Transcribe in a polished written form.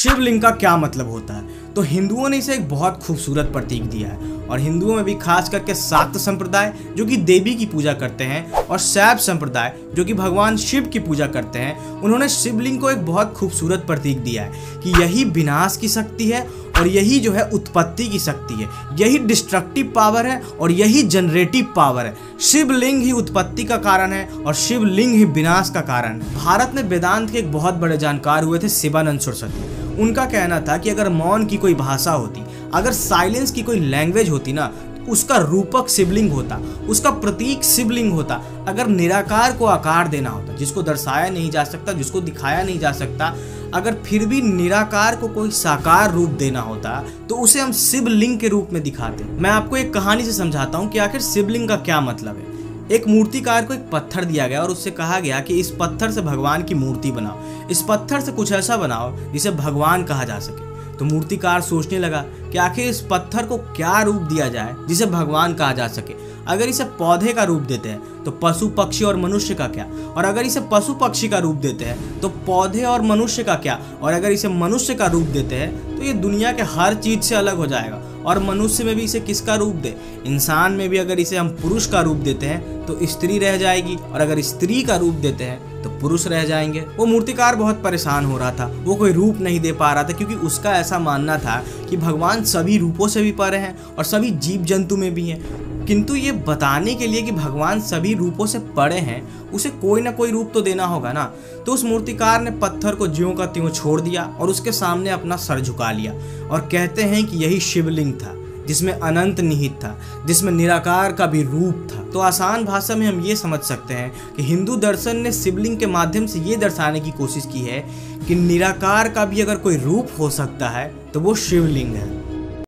शिवलिंग का क्या मतलब होता है? तो हिंदुओं ने इसे एक बहुत खूबसूरत प्रतीक दिया है और हिंदुओं में भी खास करके शाक्त संप्रदाय जो कि देवी की पूजा करते हैं और शैव संप्रदाय जो कि भगवान शिव की पूजा करते हैं, उन्होंने शिवलिंग को एक बहुत खूबसूरत प्रतीक दिया है कि यही विनाश की शक्ति है और यही जो है उत्पत्ति की शक्ति है, यही डिस्ट्रक्टिव पावर है और यही जनरेटिव पावर है। शिवलिंग ही उत्पत्ति का कारण है और शिवलिंग ही विनाश का कारण है। भारत में वेदांत के एक बहुत बड़े जानकार हुए थे शिवानंद सरस्वती। उनका कहना था कि अगर मौन की कोई भाषा होती, अगर साइलेंस की कोई लैंग्वेज होती ना, उसका रूपक शिवलिंग होता, उसका प्रतीक शिवलिंग होता। अगर निराकार को आकार देना होता, जिसको दर्शाया नहीं जा सकता, जिसको दिखाया नहीं जा सकता, अगर फिर भी निराकार को कोई साकार रूप देना होता तो उसे हम शिवलिंग के रूप में दिखाते। मैं आपको एक कहानी से समझाता हूँ कि आखिर शिवलिंग का क्या मतलब है। एक मूर्तिकार को एक पत्थर दिया गया और उससे कहा गया कि इस पत्थर से भगवान की मूर्ति बनाओ, इस पत्थर से कुछ ऐसा बनाओ जिसे भगवान कहा जा सके। तो मूर्तिकार सोचने लगा कि आखिर इस पत्थर को क्या रूप दिया जाए जिसे भगवान कहा जा सके। अगर इसे पौधे का रूप देते हैं तो पशु पक्षी और मनुष्य का क्या, और अगर इसे पशु पक्षी का रूप देते हैं तो पौधे और मनुष्य का क्या, और अगर इसे मनुष्य का रूप देते हैं तो ये दुनिया के हर चीज से अलग हो जाएगा। और मनुष्य में भी इसे किसका रूप दे, इंसान में भी अगर इसे हम पुरुष का रूप देते हैं तो स्त्री रह जाएगी, और अगर स्त्री का रूप देते हैं तो पुरुष रह जाएंगे। वो मूर्तिकार बहुत परेशान हो रहा था, वो कोई रूप नहीं दे पा रहा था क्योंकि उसका ऐसा मानना था कि भगवान सभी रूपों से भी परे हैं और सभी जीव जंतु में भी हैं। किंतु ये बताने के लिए कि भगवान सभी रूपों से परे हैं, उसे कोई ना कोई रूप तो देना होगा ना। तो उस मूर्तिकार ने पत्थर को ज्यों का त्यों छोड़ दिया और उसके सामने अपना सर झुका लिया और कहते हैं कि यही शिवलिंग था जिसमें अनंत निहित था, जिसमें निराकार का भी रूप था। तो आसान भाषा में हम ये समझ सकते हैं कि हिंदू दर्शन ने शिवलिंग के माध्यम से ये दर्शाने की कोशिश की है कि निराकार का भी अगर कोई रूप हो सकता है तो वो शिवलिंग है।